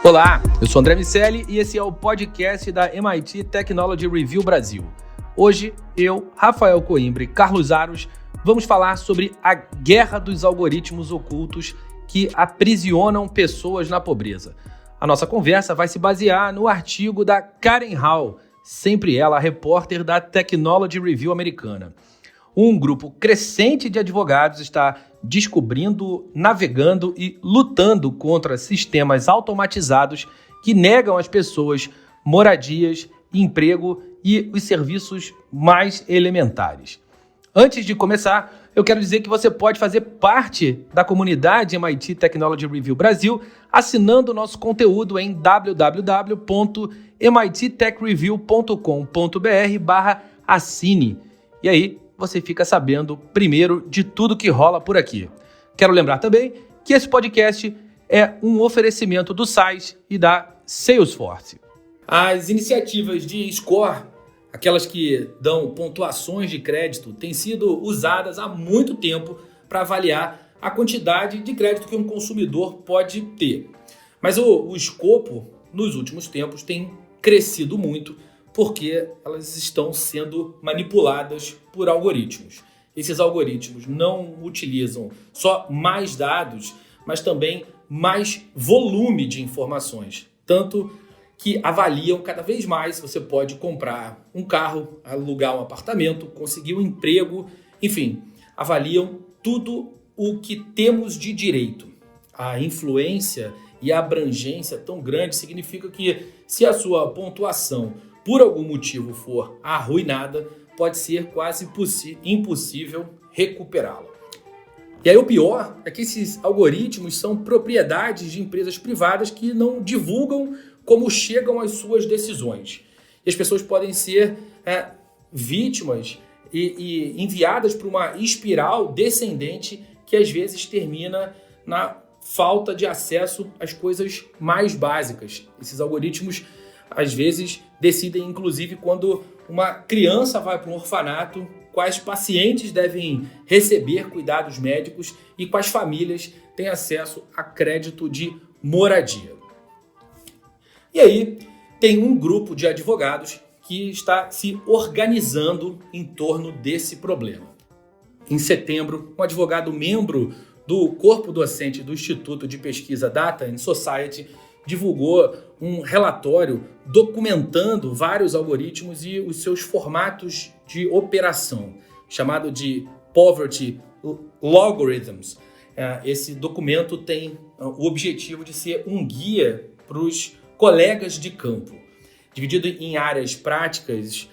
Olá, eu sou André Miceli e esse é o podcast da MIT Technology Review Brasil. Hoje, eu, Rafael Coimbra e Carlos Aros vamos falar sobre a guerra dos algoritmos ocultos que aprisionam pessoas na pobreza. A nossa conversa vai se basear no artigo da Karen Hall, sempre ela a repórter da Technology Review americana. Um grupo crescente de advogados está descobrindo, navegando e lutando contra sistemas automatizados que negam às pessoas moradias, emprego e os serviços mais elementares. Antes de começar, eu quero dizer que você pode fazer parte da comunidade MIT Technology Review Brasil assinando o nosso conteúdo em www.mittechreview.com.br/assine. E aí, você fica sabendo primeiro de tudo que rola por aqui. Quero lembrar também que esse podcast é um oferecimento do SAIS e da Salesforce. As iniciativas de score, aquelas que dão pontuações de crédito, têm sido usadas há muito tempo para avaliar a quantidade de crédito que um consumidor pode ter. Mas o escopo, nos últimos tempos, tem crescido muito porque elas estão sendo manipuladas por algoritmos. Esses algoritmos não utilizam só mais dados, mas também mais volume de informações. Tanto que avaliam cada vez mais. Você pode comprar um carro, alugar um apartamento, conseguir um emprego, enfim, avaliam tudo o que temos de direito. A influência e a abrangência tão grande significa que se a sua pontuação por algum motivo for arruinada, pode ser quase impossível recuperá-la. E aí o pior é que esses algoritmos são propriedades de empresas privadas que não divulgam como chegam às suas decisões. E as pessoas podem ser vítimas e enviadas para uma espiral descendente que às vezes termina na falta de acesso às coisas mais básicas. Esses algoritmos às vezes decidem, inclusive, quando uma criança vai para um orfanato, quais pacientes devem receber cuidados médicos e quais famílias têm acesso a crédito de moradia. E aí tem um grupo de advogados que está se organizando em torno desse problema. Em setembro, um advogado membro do corpo docente do Instituto de Pesquisa Data and Society divulgou um relatório documentando vários algoritmos e os seus formatos de operação, chamado de Poverty Logarithms. Esse documento tem o objetivo de ser um guia para os colegas de campo, dividido em áreas práticas,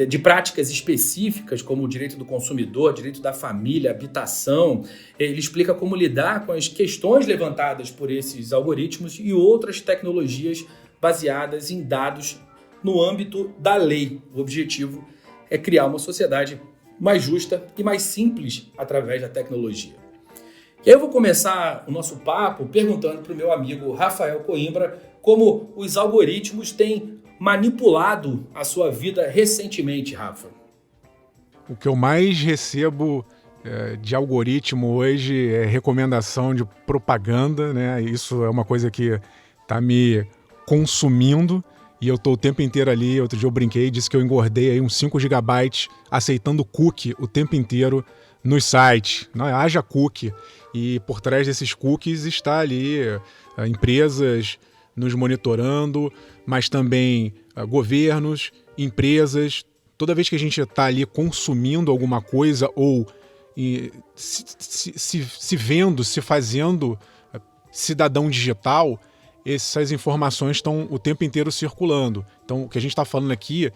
de práticas específicas, como o direito do consumidor, direito da família, habitação. Ele explica como lidar com as questões levantadas por esses algoritmos e outras tecnologias baseadas em dados no âmbito da lei. O objetivo é criar uma sociedade mais justa e mais simples através da tecnologia. E aí eu vou começar o nosso papo perguntando para o meu amigo Rafael Coimbra como os algoritmos têm manipulado a sua vida recentemente, Rafa. O que eu mais recebo de algoritmo hoje é recomendação de propaganda, né? Isso é uma coisa que está me consumindo e eu estou o tempo inteiro ali. Outro dia eu brinquei e disse que eu engordei aí uns 5 gigabytes aceitando cookie o tempo inteiro nos sites. Não, haja cookie. E por trás desses cookies está ali empresas nos monitorando, mas também governos, empresas. Toda vez que a gente está ali consumindo alguma coisa ou se vendo, se fazendo cidadão digital, essas informações estão o tempo inteiro circulando. Então, o que a gente está falando aqui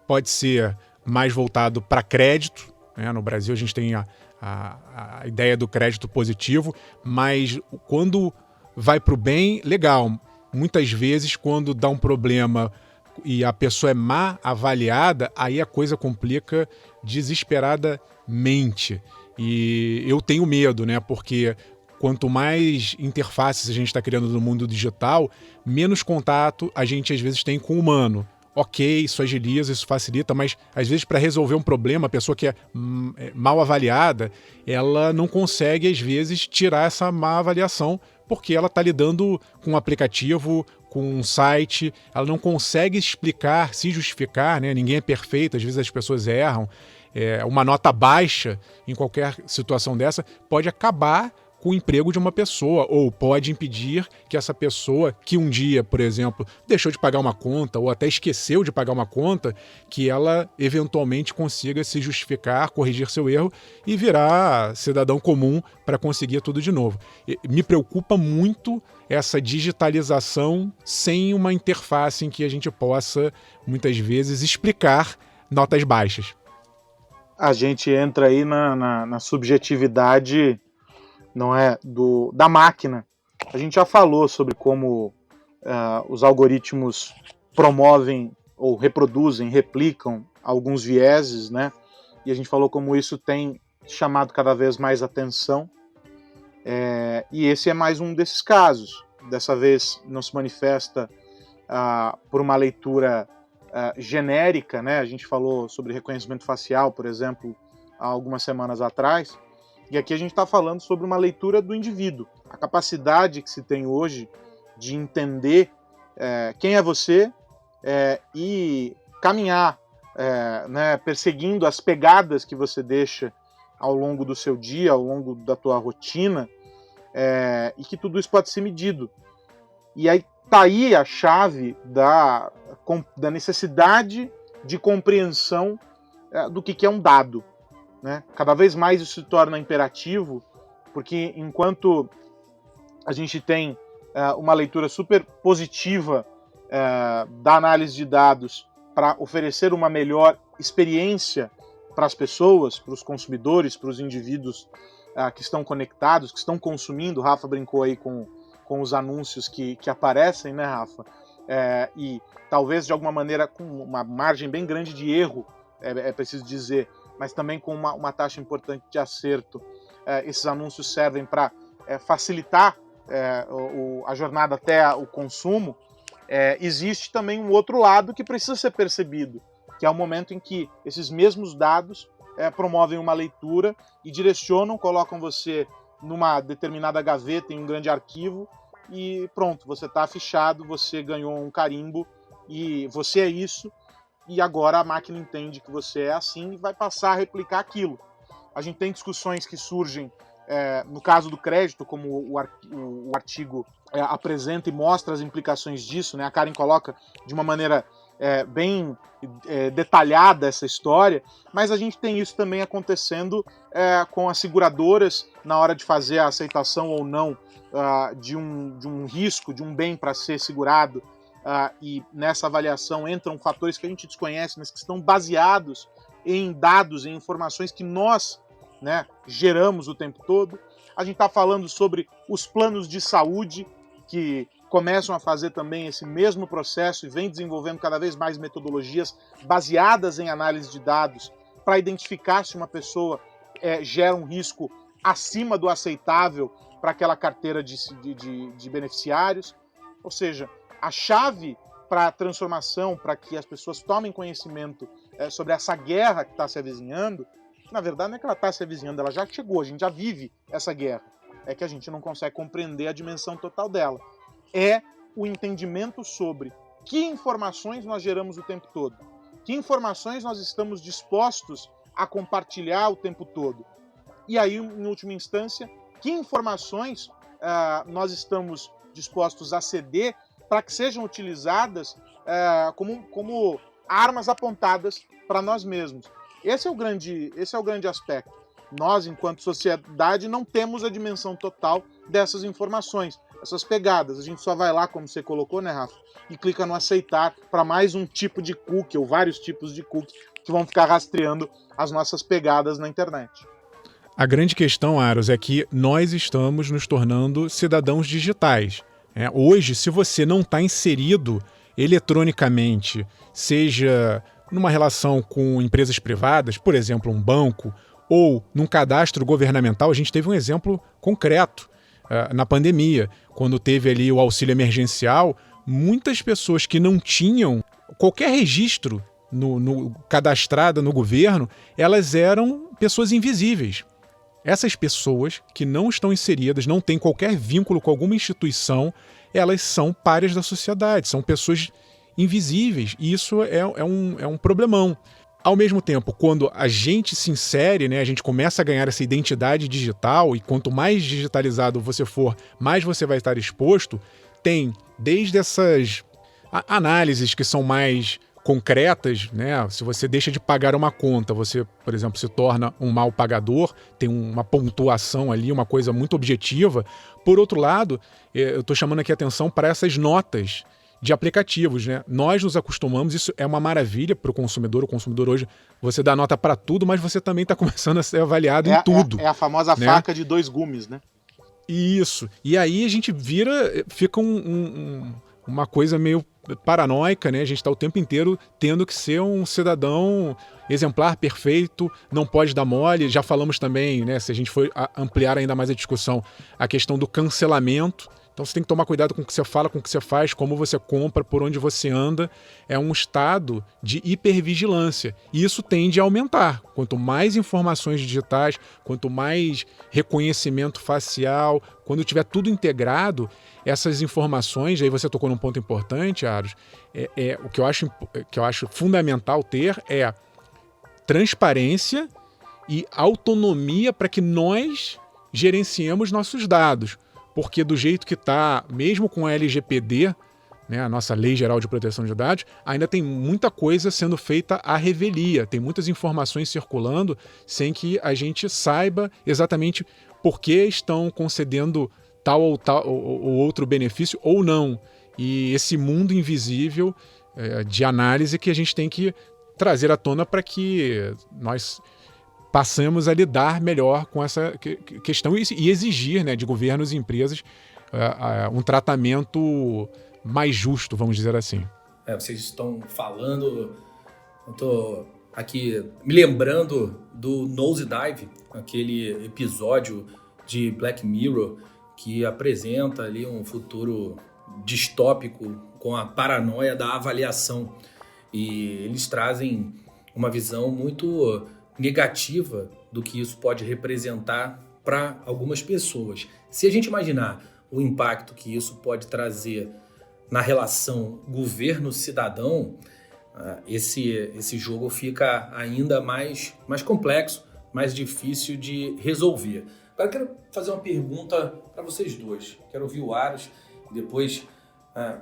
pode ser mais voltado para crédito, né? No Brasil, a gente tem a ideia do crédito positivo, mas quando vai para o bem, legal. Muitas vezes, quando dá um problema e a pessoa é má avaliada, aí a coisa complica desesperadamente. E eu tenho medo, né? Porque quanto mais interfaces a gente está criando no mundo digital, menos contato a gente às vezes tem com o humano. Ok, isso agiliza, isso facilita, mas às vezes para resolver um problema, a pessoa que é mal avaliada, ela não consegue às vezes tirar essa má avaliação, porque ela está lidando com um aplicativo, com um site, ela não consegue explicar, se justificar, né? Ninguém é perfeito, às vezes as pessoas erram. Uma nota baixa em qualquer situação dessa pode acabar com o emprego de uma pessoa, ou pode impedir que essa pessoa, que um dia, por exemplo, deixou de pagar uma conta ou até esqueceu de pagar uma conta, que ela eventualmente consiga se justificar, corrigir seu erro e virar cidadão comum para conseguir tudo de novo. Me preocupa muito essa digitalização sem uma interface em que a gente possa, muitas vezes, explicar notas baixas. A gente entra aí na subjetividade, não é, da máquina. A gente já falou sobre como os algoritmos promovem ou reproduzem, replicam alguns vieses, né? E a gente falou como isso tem chamado cada vez mais atenção. E esse é mais um desses casos. Dessa vez não se manifesta por uma leitura genérica, né? A gente falou sobre reconhecimento facial, por exemplo, há algumas semanas atrás. E aqui a gente está falando sobre uma leitura do indivíduo. A capacidade que se tem hoje de entender quem é você e caminhar, né, perseguindo as pegadas que você deixa ao longo do seu dia, ao longo da tua rotina, e que tudo isso pode ser medido. E aí está aí a chave da necessidade de compreensão do que é um dado. Né? Cada vez mais isso se torna imperativo, porque enquanto a gente tem uma leitura super positiva da análise de dados para oferecer uma melhor experiência para as pessoas, para os consumidores, para os indivíduos que estão conectados, que estão consumindo. O Rafa brincou aí com os anúncios que aparecem, né, Rafa? E talvez de alguma maneira com uma margem bem grande de erro, é preciso dizer, mas também com uma taxa importante de acerto. Esses anúncios servem para facilitar a jornada até o consumo. Existe também um outro lado que precisa ser percebido, que é o momento em que esses mesmos dados promovem uma leitura e direcionam, colocam você numa determinada gaveta, em um grande arquivo, e pronto, você está fichado, você ganhou um carimbo, e você é isso, e agora a máquina entende que você é assim e vai passar a replicar aquilo. A gente tem discussões que surgem no caso do crédito, como o artigo apresenta e mostra as implicações disso, né? A Karen coloca de uma maneira bem detalhada essa história, mas a gente tem isso também acontecendo com as seguradoras na hora de fazer a aceitação ou não de um risco, de um bem para ser segurado. E nessa avaliação entram fatores que a gente desconhece, mas que estão baseados em dados, em informações que nós, né, geramos o tempo todo. A gente está falando sobre os planos de saúde, que começam a fazer também esse mesmo processo e vem desenvolvendo cada vez mais metodologias baseadas em análise de dados para identificar se uma pessoa gera um risco acima do aceitável para aquela carteira de beneficiários. Ou seja, a chave para a transformação, para que as pessoas tomem conhecimento sobre essa guerra que está se avizinhando, na verdade não é que ela está se avizinhando, ela já chegou, a gente já vive essa guerra. É que a gente não consegue compreender a dimensão total dela. É o entendimento sobre que informações nós geramos o tempo todo, que informações nós estamos dispostos a compartilhar o tempo todo. E aí, em última instância, que informações nós estamos dispostos a ceder para que sejam utilizadas como armas apontadas para nós mesmos. Esse é o grande aspecto. Nós, enquanto sociedade, não temos a dimensão total dessas informações, essas pegadas. A gente só vai lá, como você colocou, né, Rafa, e clica no aceitar para mais um tipo de cookie, ou vários tipos de cookie, que vão ficar rastreando as nossas pegadas na internet. A grande questão, Aros, é que nós estamos nos tornando cidadãos digitais. Hoje, se você não está inserido eletronicamente, seja numa relação com empresas privadas, por exemplo, um banco, ou num cadastro governamental, a gente teve um exemplo concreto na pandemia, quando teve ali o auxílio emergencial, muitas pessoas que não tinham qualquer registro cadastrada no governo, elas eram pessoas invisíveis. Essas pessoas que não estão inseridas, não têm qualquer vínculo com alguma instituição, elas são párias da sociedade, são pessoas invisíveis, e isso é um problemão. Ao mesmo tempo, quando a gente se insere, né, a gente começa a ganhar essa identidade digital, e quanto mais digitalizado você for, mais você vai estar exposto, tem desde essas análises que são mais concretas, né? Se você deixa de pagar uma conta, você, por exemplo, se torna um mal pagador, tem uma pontuação ali, uma coisa muito objetiva. Por outro lado, eu estou chamando aqui a atenção para essas notas de aplicativos, né? Nós nos acostumamos, isso é uma maravilha para o consumidor hoje, você dá nota para tudo, mas você também está começando a ser avaliado em tudo. É a famosa, né, faca de 2 gumes, né? Isso. E aí a gente fica uma coisa meio paranoica, né? A gente está o tempo inteiro tendo que ser um cidadão exemplar, perfeito, não pode dar mole. Já falamos também, né, se a gente for ampliar ainda mais a discussão, a questão do cancelamento. Então você tem que tomar cuidado com o que você fala, com o que você faz, como você compra, por onde você anda. É um estado de hipervigilância. E isso tende a aumentar. Quanto mais informações digitais, quanto mais reconhecimento facial, quando tiver tudo integrado, essas informações, aí você tocou num ponto importante, Aros, o que eu acho fundamental ter é transparência e autonomia para que nós gerenciemos nossos dados. Porque do jeito que está, mesmo com a LGPD, né, a nossa Lei Geral de Proteção de Dados, ainda tem muita coisa sendo feita à revelia, tem muitas informações circulando sem que a gente saiba exatamente por que estão concedendo tal ou outro benefício ou não. E esse mundo invisível de análise que a gente tem que trazer à tona para que nós passamos a lidar melhor com essa questão e exigir, né, de governos e empresas um tratamento mais justo, vamos dizer assim. Vocês estão falando, eu estou aqui me lembrando do Nosedive, aquele episódio de Black Mirror que apresenta ali um futuro distópico com a paranoia da avaliação. E eles trazem uma visão muito negativa do que isso pode representar para algumas pessoas. Se a gente imaginar o impacto que isso pode trazer na relação governo-cidadão, esse jogo fica ainda mais complexo, mais difícil de resolver. Agora eu quero fazer uma pergunta para vocês dois. Quero ouvir o Aros e depois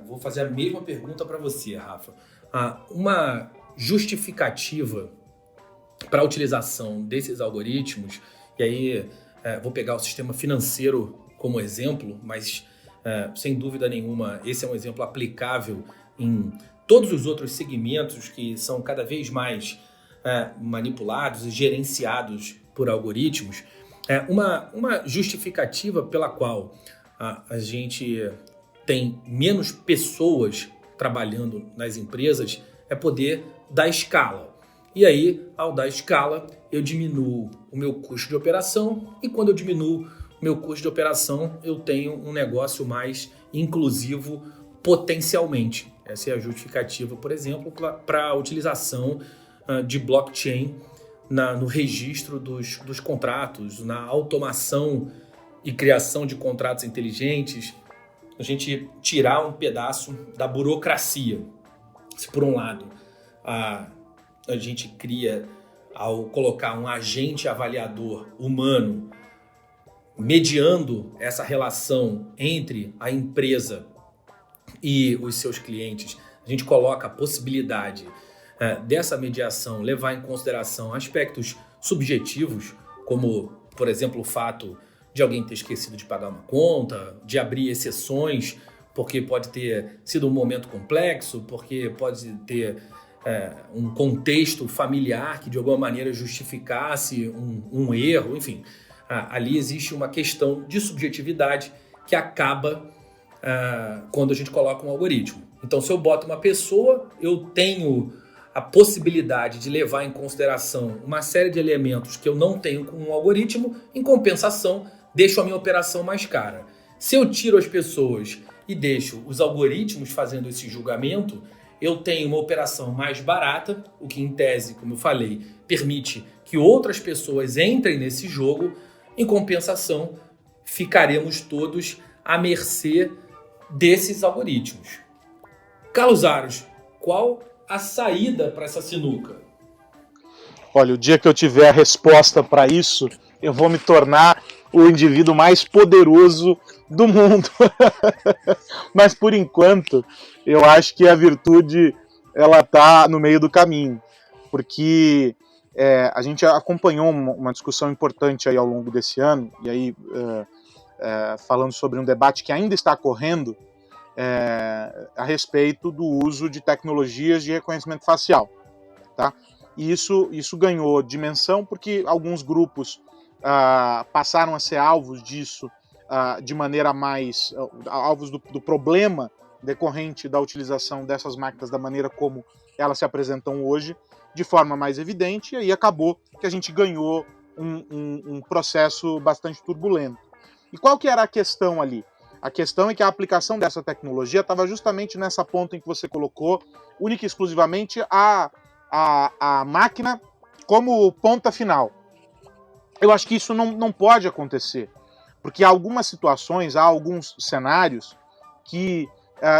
vou fazer a mesma pergunta para você, Rafa. Uma justificativa para a utilização desses algoritmos, e aí vou pegar o sistema financeiro como exemplo, mas sem dúvida nenhuma esse é um exemplo aplicável em todos os outros segmentos que são cada vez mais manipulados e gerenciados por algoritmos. Uma justificativa pela qual a gente tem menos pessoas trabalhando nas empresas é poder dar escala. E aí, ao dar escala, eu diminuo o meu custo de operação e quando eu diminuo o meu custo de operação, eu tenho um negócio mais inclusivo potencialmente. Essa é a justificativa, por exemplo, para a utilização de blockchain no registro dos contratos, na automação e criação de contratos inteligentes, a gente tirar um pedaço da burocracia. Se por um lado a gente cria, ao colocar um agente avaliador humano mediando essa relação entre a empresa e os seus clientes, a gente coloca a possibilidade dessa mediação levar em consideração aspectos subjetivos, como, por exemplo, o fato de alguém ter esquecido de pagar uma conta, de abrir exceções, porque pode ter sido um momento complexo, porque pode ter um contexto familiar que de alguma maneira justificasse um erro, enfim. Ali existe uma questão de subjetividade que acaba quando a gente coloca um algoritmo. Então, se eu boto uma pessoa, eu tenho a possibilidade de levar em consideração uma série de elementos que eu não tenho com um algoritmo, em compensação, deixo a minha operação mais cara. Se eu tiro as pessoas e deixo os algoritmos fazendo esse julgamento, eu tenho uma operação mais barata, o que em tese, como eu falei, permite que outras pessoas entrem nesse jogo. Em compensação, ficaremos todos à mercê desses algoritmos. Carlos Aros, qual a saída para essa sinuca? Olha, o dia que eu tiver a resposta para isso, eu vou me tornar o indivíduo mais poderoso do mundo. Mas por enquanto, eu acho que a virtude ela está no meio do caminho, porque a gente acompanhou uma discussão importante aí ao longo desse ano, e aí falando sobre um debate que ainda está correndo a respeito do uso de tecnologias de reconhecimento facial, tá? E isso ganhou dimensão porque alguns grupos passaram a ser alvos disso de maneira mais... alvos do problema decorrente da utilização dessas máquinas da maneira como elas se apresentam hoje, de forma mais evidente, e aí acabou que a gente ganhou um processo bastante turbulento. E qual que era a questão ali? A questão é que a aplicação dessa tecnologia estava justamente nessa ponta em que você colocou, única e exclusivamente a máquina como ponta final. Eu acho que isso não pode acontecer, porque há algumas situações, há alguns cenários que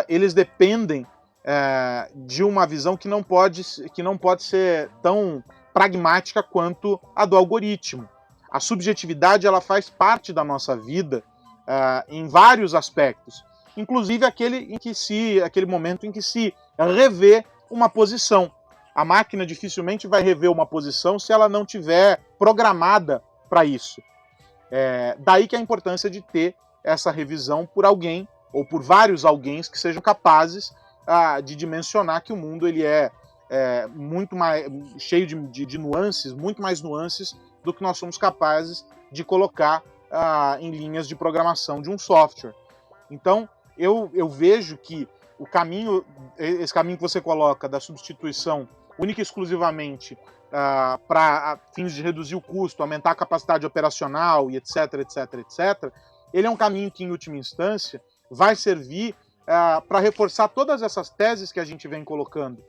eles dependem de uma visão que não pode ser tão pragmática quanto a do algoritmo. A subjetividade ela faz parte da nossa vida em vários aspectos, inclusive aquele momento em que se revê uma posição. A máquina dificilmente vai rever uma posição se ela não tiver programada para isso. Daí que a importância de ter essa revisão por alguém, ou por vários alguéns que sejam capazes de dimensionar que o mundo ele é muito mais cheio de nuances, muito mais nuances do que nós somos capazes de colocar em linhas de programação de um software. Então, eu vejo que esse caminho que você coloca da substituição única e exclusivamente para fins de reduzir o custo, aumentar a capacidade operacional e etc, ele é um caminho que, em última instância, vai servir para reforçar todas essas teses que a gente vem colocando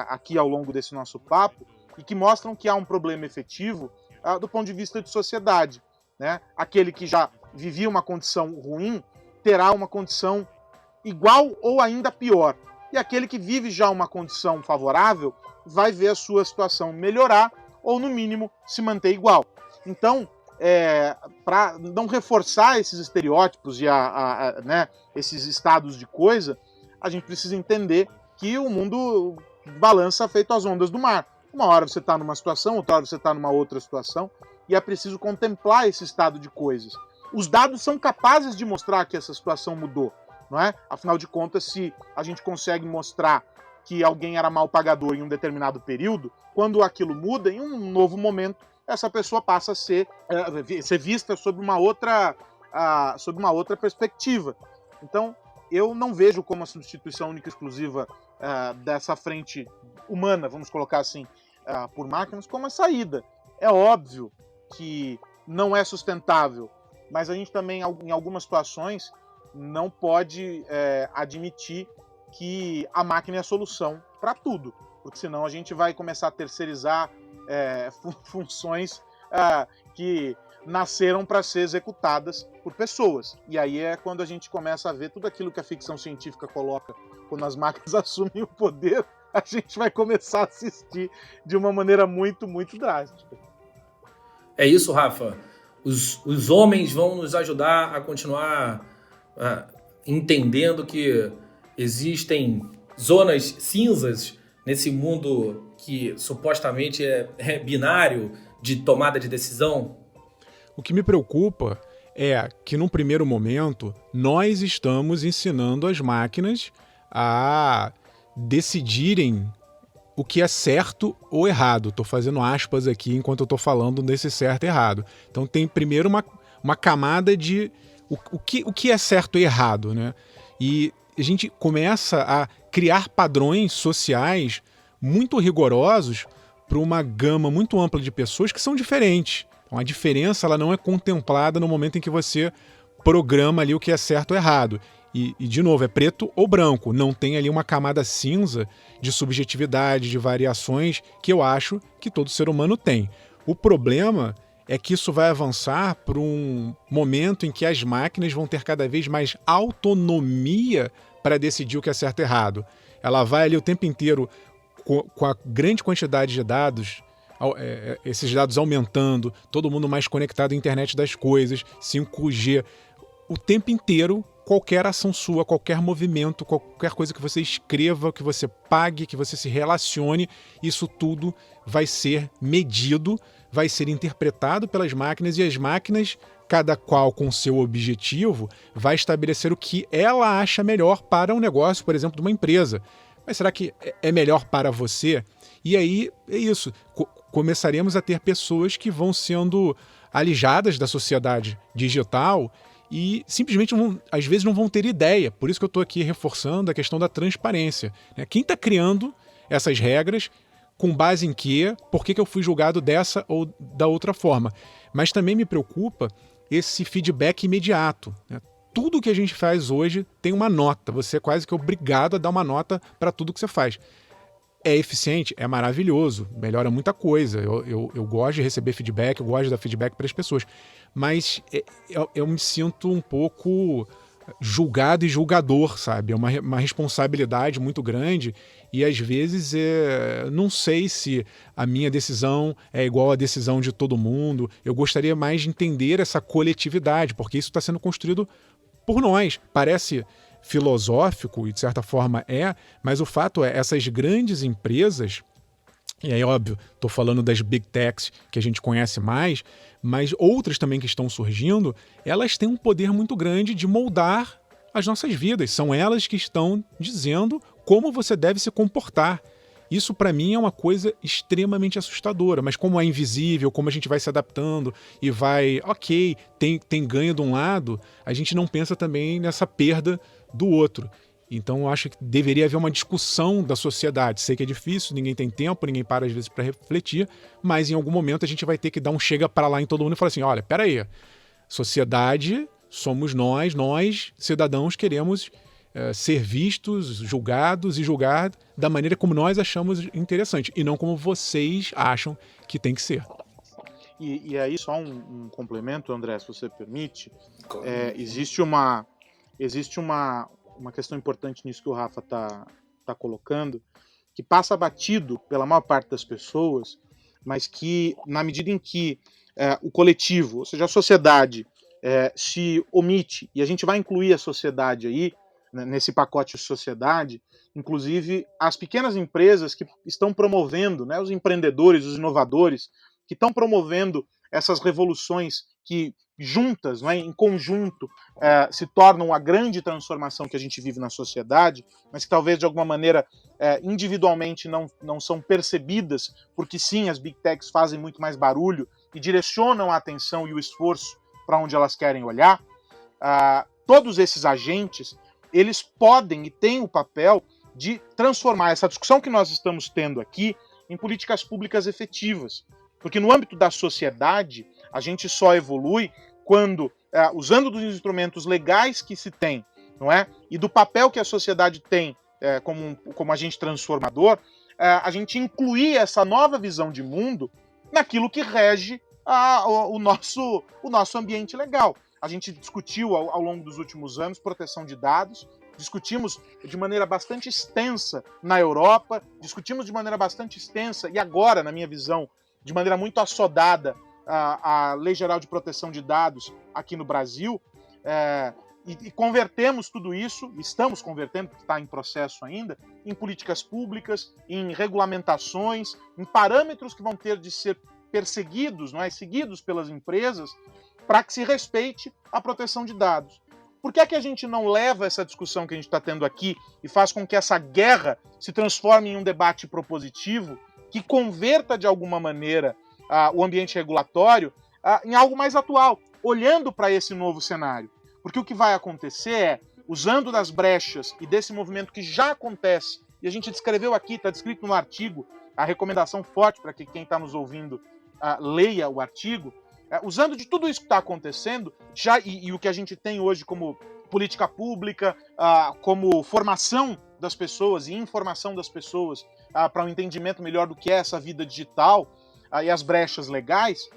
aqui ao longo desse nosso papo e que mostram que há um problema efetivo do ponto de vista de sociedade, né? Aquele que já vivia uma condição ruim terá uma condição igual ou ainda pior. E aquele que vive já uma condição favorável vai ver a sua situação melhorar ou, no mínimo, se manter igual. Então, para não reforçar esses estereótipos e esses estados de coisa, a gente precisa entender que o mundo balança feito as ondas do mar. Uma hora você está numa situação, outra hora você está numa outra situação, e é preciso contemplar esse estado de coisas. Os dados são capazes de mostrar que essa situação mudou, não é? Afinal de contas, se a gente consegue mostrar que alguém era mal pagador em um determinado período, quando aquilo muda, em um novo momento, essa pessoa passa a ser vista sob uma outra perspectiva. Então, eu não vejo como a substituição única e exclusiva dessa frente humana, vamos colocar assim, por máquinas, como a saída. É óbvio que não é sustentável, mas a gente também, em algumas situações, não pode admitir que a máquina é a solução para tudo, porque senão a gente vai começar a terceirizar funções que nasceram para ser executadas por pessoas. E aí é quando a gente começa a ver tudo aquilo que a ficção científica coloca, quando as máquinas assumem o poder, a gente vai começar a assistir de uma maneira muito, muito drástica. É isso, Rafa. Os homens vão nos ajudar a continuar entendendo que existem zonas cinzas nesse mundo que supostamente é binário de tomada de decisão? O que me preocupa é que, num primeiro momento, nós estamos ensinando as máquinas a decidirem o que é certo ou errado. Estou fazendo aspas aqui enquanto eu estou falando desse certo e errado. Então tem primeiro uma camada de o que é certo e errado, né? E a gente começa a criar padrões sociais muito rigorosos para uma gama muito ampla de pessoas que são diferentes. Então a diferença ela não é contemplada no momento em que você programa ali o que é certo ou errado. E, de novo, é preto ou branco, não tem ali uma camada cinza de subjetividade, de variações que eu acho que todo ser humano tem. O problema é que isso vai avançar para um momento em que as máquinas vão ter cada vez mais autonomia para decidir o que é certo e errado. Ela vai ali o tempo inteiro com a grande quantidade de dados, esses dados aumentando, todo mundo mais conectado à internet das coisas, 5G, o tempo inteiro, qualquer ação sua, qualquer movimento, qualquer coisa que você escreva, que você pague, que você se relacione, isso tudo vai ser medido, vai ser interpretado pelas máquinas, e as máquinas, cada qual com seu objetivo, vai estabelecer o que ela acha melhor para um negócio, por exemplo, de uma empresa. Mas será que é melhor para você? E aí é isso. Começaremos a ter pessoas que vão sendo alijadas da sociedade digital e simplesmente, às vezes, não vão ter ideia. Por isso que eu estou aqui reforçando a questão da transparência. Quem está criando essas regras, com base em quê? Por que eu fui julgado dessa ou da outra forma? Mas também me preocupa esse feedback imediato. Tudo que a gente faz hoje tem uma nota. Você é quase que obrigado a dar uma nota para tudo que você faz. É eficiente? É maravilhoso. Melhora muita coisa. Eu gosto de receber feedback, eu gosto de dar feedback para as pessoas. Mas eu me sinto um pouco julgado e julgador, sabe? É uma responsabilidade muito grande e às vezes não sei se a minha decisão é igual à decisão de todo mundo. Eu gostaria mais de entender essa coletividade, porque isso está sendo construído por nós. Parece filosófico e de certa forma mas o fato é, essas grandes empresas, e aí óbvio, estou falando das big techs que a gente conhece mais, mas outras também que estão surgindo, elas têm um poder muito grande de moldar as nossas vidas. São elas que estão dizendo como você deve se comportar. Isso para mim é uma coisa extremamente assustadora, mas como é invisível, como a gente vai se adaptando e vai, ok, tem ganho de um lado, a gente não pensa também nessa perda do outro. Então eu acho que deveria haver uma discussão da sociedade. Sei que é difícil, ninguém tem tempo, ninguém para às vezes para refletir, mas em algum momento a gente vai ter que dar um chega para lá em todo mundo e falar assim, olha, peraí, sociedade somos nós cidadãos queremos ser vistos, julgados e julgar da maneira como nós achamos interessante e não como vocês acham que tem que ser. E aí só um complemento, André, se você permite, existe uma questão importante nisso que o Rafa tá colocando, que passa batido pela maior parte das pessoas, mas que na medida em que o coletivo, ou seja, a sociedade, se omite, e a gente vai incluir a sociedade aí, nesse pacote de sociedade, inclusive as pequenas empresas que estão promovendo, né, os empreendedores, os inovadores, que estão promovendo essas revoluções que juntas, né, em conjunto, se tornam a grande transformação que a gente vive na sociedade, mas que talvez de alguma maneira individualmente não são percebidas, porque sim, as big techs fazem muito mais barulho e direcionam a atenção e o esforço para onde elas querem olhar. Todos esses agentes, eles podem e têm o papel de transformar essa discussão que nós estamos tendo aqui em políticas públicas efetivas. Porque no âmbito da sociedade, a gente só evolui quando, usando dos instrumentos legais que se tem, não é? E do papel que a sociedade tem como agente transformador, a gente incluir essa nova visão de mundo naquilo que rege o nosso ambiente legal. A gente discutiu ao longo dos últimos anos proteção de dados, discutimos de maneira bastante extensa na Europa, discutimos de maneira bastante extensa, e agora, na minha visão, de maneira muito assodada, a Lei Geral de Proteção de Dados aqui no Brasil, e convertemos tudo isso, estamos convertendo, porque está em processo ainda, em políticas públicas, em regulamentações, em parâmetros que vão ter de ser perseguidos, não é, seguidos pelas empresas, para que se respeite a proteção de dados. Por que é que a gente não leva essa discussão que a gente está tendo aqui e faz com que essa guerra se transforme em um debate propositivo que converta de alguma maneira o ambiente regulatório em algo mais atual, olhando para esse novo cenário? Porque o que vai acontecer é, usando das brechas e desse movimento que já acontece, e a gente descreveu aqui, está descrito no artigo, a recomendação forte para que quem está nos ouvindo leia o artigo, usando de tudo isso que está acontecendo, e o que a gente tem hoje como política pública, como formação das pessoas e informação das pessoas para um entendimento melhor do que é essa vida digital e as brechas legais,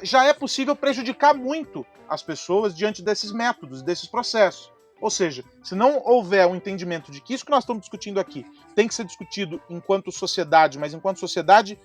já é possível prejudicar muito as pessoas diante desses métodos, desses processos. Ou seja, se não houver um entendimento de que isso que nós estamos discutindo aqui tem que ser discutido enquanto sociedade, mas enquanto sociedade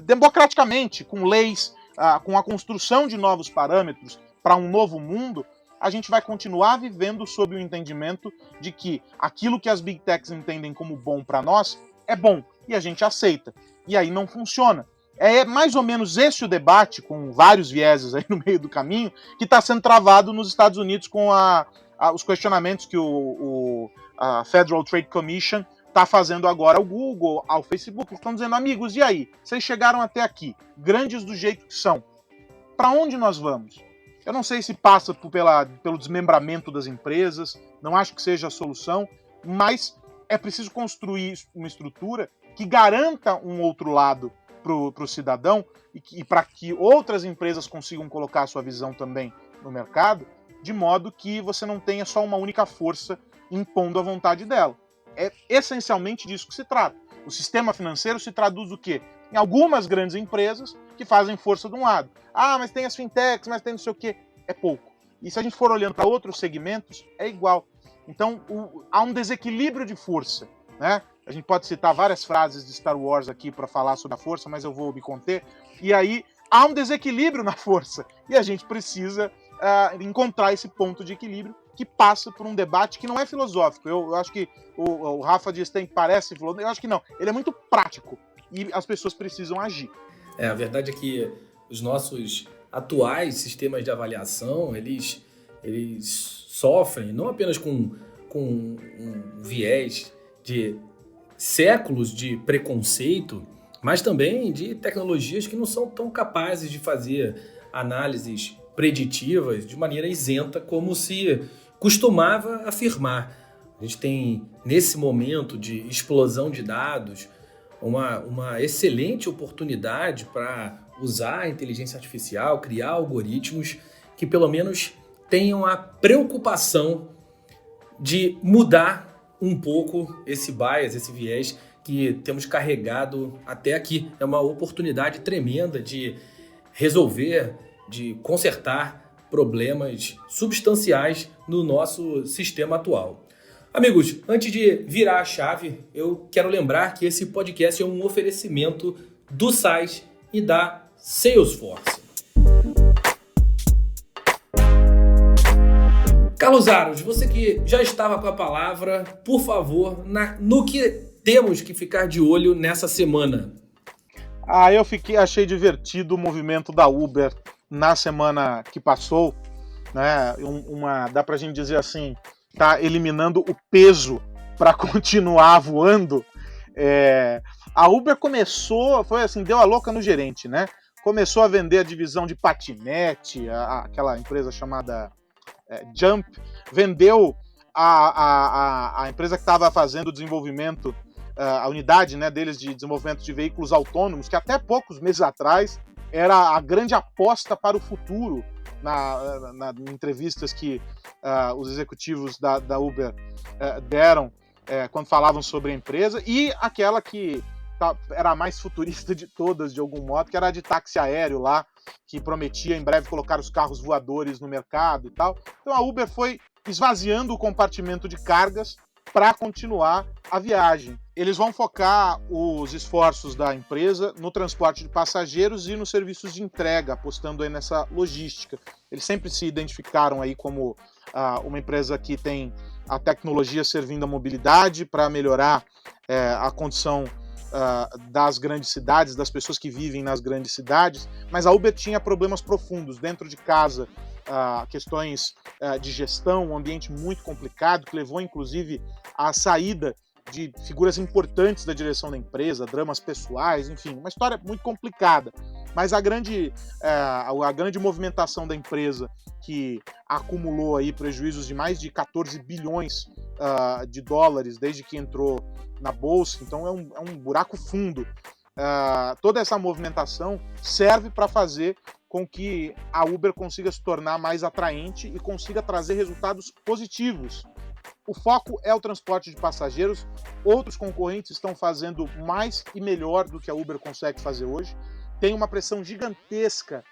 democraticamente, com leis, com a construção de novos parâmetros para um novo mundo, a gente vai continuar vivendo sob o entendimento de que aquilo que as Big Techs entendem como bom para nós é bom, e a gente aceita. E aí não funciona. É mais ou menos esse o debate, com vários vieses aí no meio do caminho, que está sendo travado nos Estados Unidos com os questionamentos que a Federal Trade Commission está fazendo agora ao Google, ao Facebook. Estão dizendo, amigos, e aí? Vocês chegaram até aqui, grandes do jeito que são. Para onde nós vamos? Eu não sei se passa pelo desmembramento das empresas, não acho que seja a solução, mas é preciso construir uma estrutura que garanta um outro lado para o cidadão e para que outras empresas consigam colocar a sua visão também no mercado, de modo que você não tenha só uma única força impondo a vontade dela. É essencialmente disso que se trata. O sistema financeiro se traduz o quê? Em algumas grandes empresas que fazem força de um lado. Mas tem as fintechs, mas tem não sei o quê. É pouco. E se a gente for olhando para outros segmentos, é igual. Então, há um desequilíbrio de força, né? A gente pode citar várias frases de Star Wars aqui para falar sobre a força, mas eu vou me conter. E aí, há um desequilíbrio na força. E a gente precisa encontrar esse ponto de equilíbrio que passa por um debate que não é filosófico. Eu acho que o Rafa diz que parece filosófico. Eu acho que não. Ele é muito prático. E as pessoas precisam agir. A verdade é que os nossos atuais sistemas de avaliação, eles sofrem não apenas com um viés de séculos de preconceito, mas também de tecnologias que não são tão capazes de fazer análises preditivas de maneira isenta como se costumava afirmar. A gente tem, nesse momento de explosão de dados, uma excelente oportunidade para usar a inteligência artificial, criar algoritmos que pelo menos tenham a preocupação de mudar um pouco esse bias, esse viés que temos carregado até aqui. É uma oportunidade tremenda de resolver, de consertar problemas substanciais no nosso sistema atual. Amigos, antes de virar a chave, eu quero lembrar que esse podcast é um oferecimento do SaaS e da Salesforce. Carlos Aros, você que já estava com a palavra, por favor, no que temos que ficar de olho nessa semana. Eu achei divertido o movimento da Uber na semana que passou, né? Dá pra gente dizer assim, tá eliminando o peso para continuar voando. A Uber foi assim, deu a louca no gerente, né? Começou a vender a divisão de patinete, aquela empresa chamada Jump, vendeu a empresa que estava fazendo o desenvolvimento, a unidade, né, deles de desenvolvimento de veículos autônomos, que até poucos meses atrás era a grande aposta para o futuro, em entrevistas que os executivos da Uber deram quando falavam sobre a empresa, e aquela que era a mais futurista de todas, de algum modo, que era a de táxi aéreo lá, que prometia em breve colocar os carros voadores no mercado e tal. Então a Uber foi esvaziando o compartimento de cargas para continuar a viagem. Eles vão focar os esforços da empresa no transporte de passageiros e nos serviços de entrega, apostando aí nessa logística. Eles sempre se identificaram aí como uma empresa que tem a tecnologia servindo a mobilidade para melhorar a condição das grandes cidades, das pessoas que vivem nas grandes cidades, mas a Uber tinha problemas profundos dentro de casa, questões de gestão, um ambiente muito complicado, que levou inclusive à saída de figuras importantes da direção da empresa, dramas pessoais, enfim, uma história muito complicada. Mas a grande movimentação da empresa, que acumulou aí prejuízos de mais de 14 bilhões de dólares desde que entrou na bolsa, então é um buraco fundo. Toda essa movimentação serve para fazer com que a Uber consiga se tornar mais atraente e consiga trazer resultados positivos. O foco é o transporte de passageiros. Outros concorrentes estão fazendo mais e melhor do que a Uber consegue fazer hoje. tem uma pressão gigantesca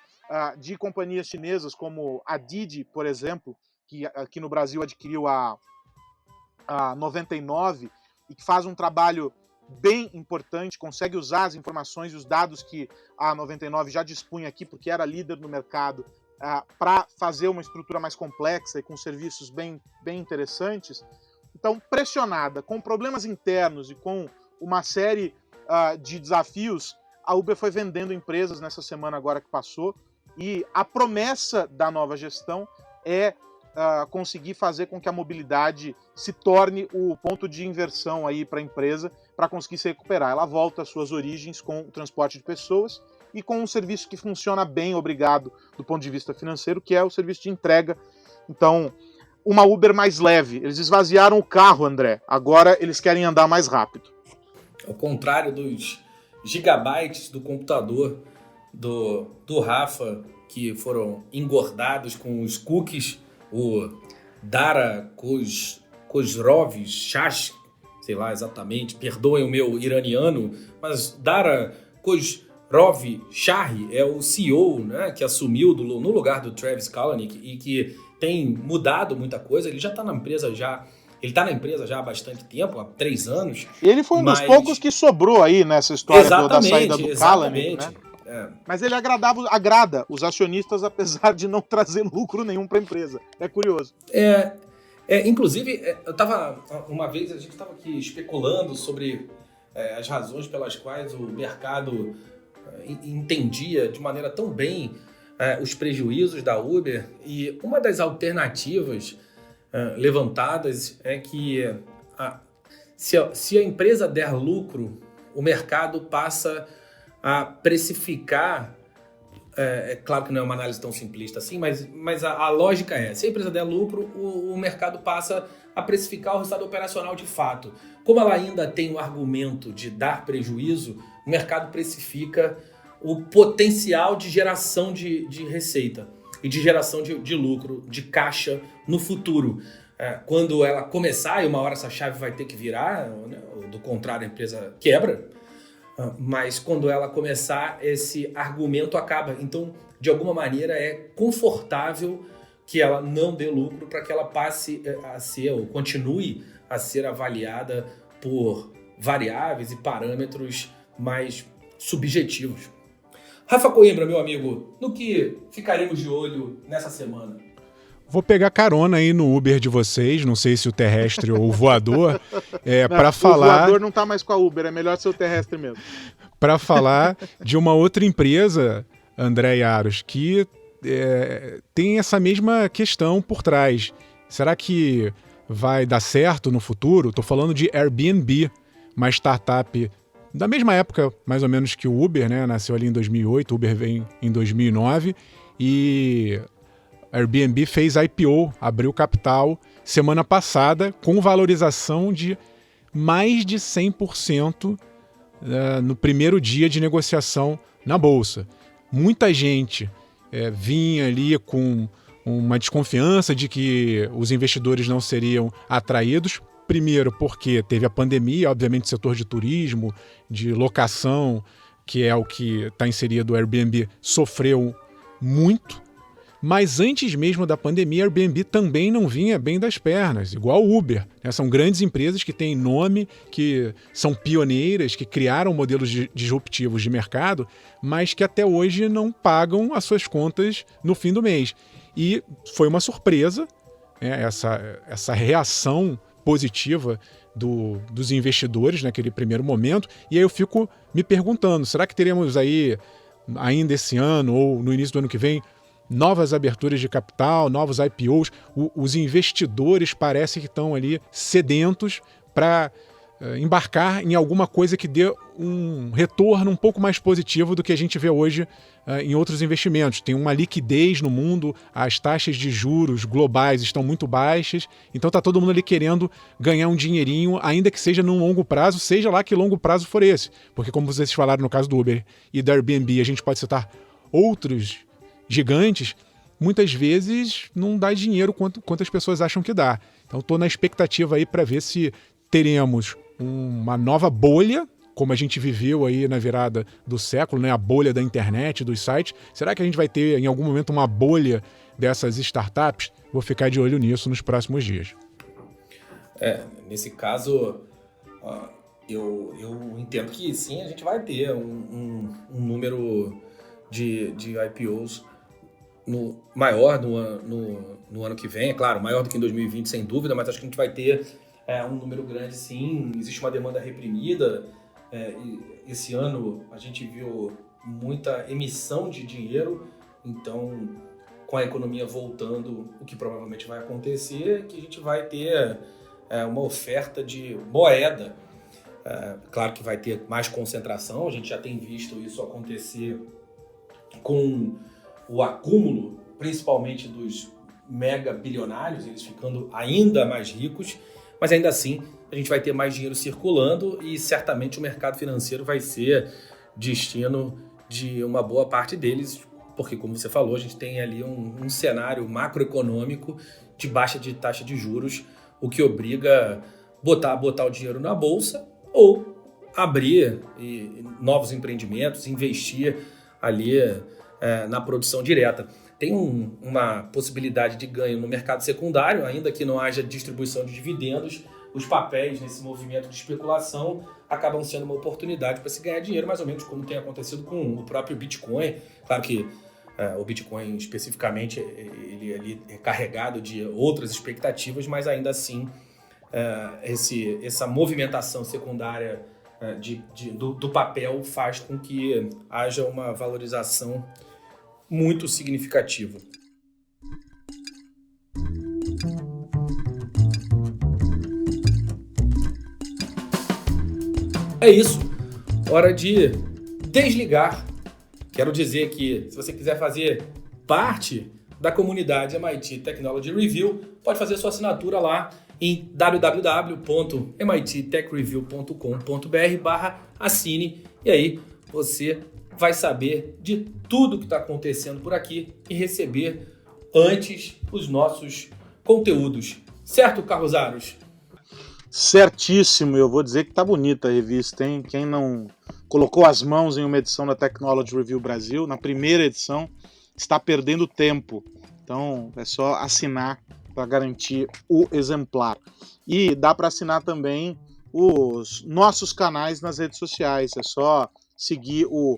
de companhias chinesas como a Didi, por exemplo, que aqui no Brasil adquiriu a 99 e que faz um trabalho bem importante, consegue usar as informações e os dados que a 99 já dispunha aqui, porque era líder no mercado, para fazer uma estrutura mais complexa e com serviços bem interessantes. Então, pressionada, com problemas internos e com uma série de desafios, a Uber foi vendendo empresas nessa semana agora que passou, e a promessa da nova gestão é conseguir fazer com que a mobilidade se torne o ponto de inversão aí para a empresa, para conseguir se recuperar. Ela volta às suas origens com o transporte de pessoas e com um serviço que funciona bem, obrigado, do ponto de vista financeiro, que é o serviço de entrega. Então, uma Uber mais leve. Eles esvaziaram o carro, André. Agora eles querem andar mais rápido. Ao contrário dos gigabytes do computador do Rafa, que foram engordados com os cookies, o Dara Khosrov Shah, sei lá exatamente, perdoem o meu iraniano, mas Dara Khosrov Shah é o CEO, né, que assumiu no lugar do Travis Kalanick e que tem mudado muita coisa. Ele já está na empresa há bastante tempo, há 3 anos. Ele foi um dos poucos que sobrou aí nessa história da saída do Kalanick, né? Mas ele agrada os acionistas, apesar de não trazer lucro nenhum para a empresa. É curioso. Inclusive, uma vez a gente estava aqui especulando sobre as razões pelas quais o mercado entendia de maneira tão bem os prejuízos da Uber, e uma das alternativas levantadas é que se a empresa der lucro, o mercado passa a precificar, claro que não é uma análise tão simplista assim, mas a lógica é, se a empresa der lucro, o mercado passa a precificar o resultado operacional de fato. Como ela ainda tem o argumento de dar prejuízo, o mercado precifica o potencial de geração de receita e de geração de lucro, de caixa no futuro. Quando ela começar, e uma hora essa chave vai ter que virar, né, do contrário a empresa quebra, mas quando ela começar, esse argumento acaba. Então, de alguma maneira, é confortável que ela não dê lucro para que ela passe a ser, ou continue a ser avaliada por variáveis e parâmetros mais subjetivos. Rafa Coimbra, meu amigo, no que ficaremos de olho nessa semana? Vou pegar carona aí no Uber de vocês, não sei se o terrestre ou o voador, para falar... O voador não está mais com a Uber, é melhor ser o terrestre mesmo. Para falar de uma outra empresa, André e Aros, que tem essa mesma questão por trás. Será que vai dar certo no futuro? Estou falando de Airbnb, uma startup da mesma época, mais ou menos, que o Uber, né? Nasceu ali em 2008, o Uber vem em 2009, e... Airbnb fez IPO, abriu capital semana passada, com valorização de mais de 100% no primeiro dia de negociação na Bolsa. Muita gente vinha ali com uma desconfiança de que os investidores não seriam atraídos. Primeiro porque teve a pandemia, obviamente o setor de turismo, de locação, que é o que está inserido o Airbnb, sofreu muito. Mas antes mesmo da pandemia, a Airbnb também não vinha bem das pernas, igual o Uber, né? São grandes empresas que têm nome, que são pioneiras, que criaram modelos disruptivos de mercado, mas que até hoje não pagam as suas contas no fim do mês. E foi uma surpresa, né, essa reação positiva dos investidores naquele primeiro momento. E aí eu fico me perguntando, será que teremos aí, ainda esse ano ou no início do ano que vem, novas aberturas de capital, novos IPOs? Os investidores parecem que estão ali sedentos para embarcar em alguma coisa que dê um retorno um pouco mais positivo do que a gente vê hoje em outros investimentos. Tem uma liquidez no mundo, as taxas de juros globais estão muito baixas, então está todo mundo ali querendo ganhar um dinheirinho, ainda que seja num longo prazo, seja lá que longo prazo for esse. Porque como vocês falaram no caso do Uber e da Airbnb, a gente pode citar outros gigantes, muitas vezes não dá dinheiro quanto as pessoas acham que dá. Então estou na expectativa aí para ver se teremos uma nova bolha como a gente viveu aí na virada do século, né, a bolha da internet, dos sites. Será que a gente vai ter em algum momento uma bolha dessas startups? Vou ficar de olho nisso nos próximos dias. Nesse caso, eu entendo que sim, a gente vai ter um número de IPOs maior no ano que vem, é claro, maior do que em 2020, sem dúvida, mas acho que a gente vai ter um número grande, sim. Existe uma demanda reprimida. Esse ano a gente viu muita emissão de dinheiro, então, com a economia voltando, o que provavelmente vai acontecer é que a gente vai ter uma oferta de moeda. Claro que vai ter mais concentração, a gente já tem visto isso acontecer com o acúmulo, principalmente dos mega bilionários, eles ficando ainda mais ricos, mas ainda assim a gente vai ter mais dinheiro circulando e certamente o mercado financeiro vai ser destino de uma boa parte deles, porque, como você falou, a gente tem ali um cenário macroeconômico de baixa de taxa de juros, o que obriga botar o dinheiro na bolsa ou abrir novos empreendimentos, investir ali na produção direta. Tem uma possibilidade de ganho no mercado secundário, ainda que não haja distribuição de dividendos. Os papéis nesse movimento de especulação acabam sendo uma oportunidade para se ganhar dinheiro, mais ou menos como tem acontecido com o próprio Bitcoin. Claro que o Bitcoin especificamente ele ali é carregado de outras expectativas, mas ainda assim essa movimentação secundária do papel faz com que haja uma valorização muito significativa. É isso, hora de desligar. Quero dizer que se você quiser fazer parte da comunidade MIT Technology Review, pode fazer sua assinatura lá em www.mittechreview.com.br/assine, e aí você vai saber de tudo que está acontecendo por aqui e receber antes os nossos conteúdos. Certo, Carlos Aros? Certíssimo, eu vou dizer que tá bonita a revista, hein? Quem não colocou as mãos em uma edição da Technology Review Brasil, na primeira edição, está perdendo tempo. Então é só assinar para garantir o exemplar. E dá para assinar também os nossos canais nas redes sociais, é só seguir o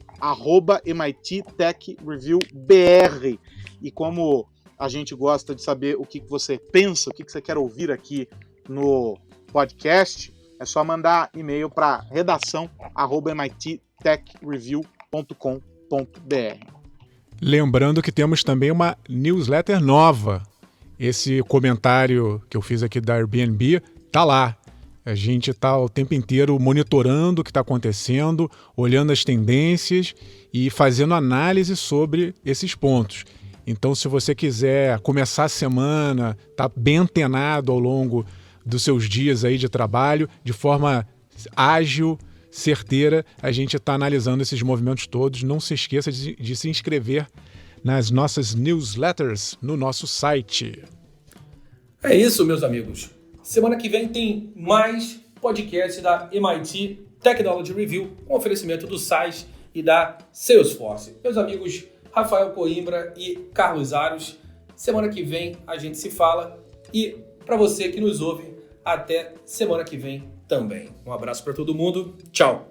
@MIT Tech Review BR. E como a gente gosta de saber o que você pensa, o que você quer ouvir aqui no podcast, é só mandar e-mail para redação@mittechreview.com.br. Lembrando que temos também uma newsletter nova. Esse comentário que eu fiz aqui da Airbnb tá lá. A gente está o tempo inteiro monitorando o que está acontecendo, olhando as tendências e fazendo análise sobre esses pontos. Então, se você quiser começar a semana, tá bem antenado ao longo dos seus dias aí de trabalho, de forma ágil, certeira, a gente está analisando esses movimentos todos. Não se esqueça de se inscrever nas nossas newsletters no nosso site. É isso, meus amigos. Semana que vem tem mais podcast da MIT Technology Review, com oferecimento do SAIS e da Salesforce. Meus amigos Rafael Coimbra e Carlos Aros, semana que vem a gente se fala e para você que nos ouve, até semana que vem também. Um abraço para todo mundo. Tchau.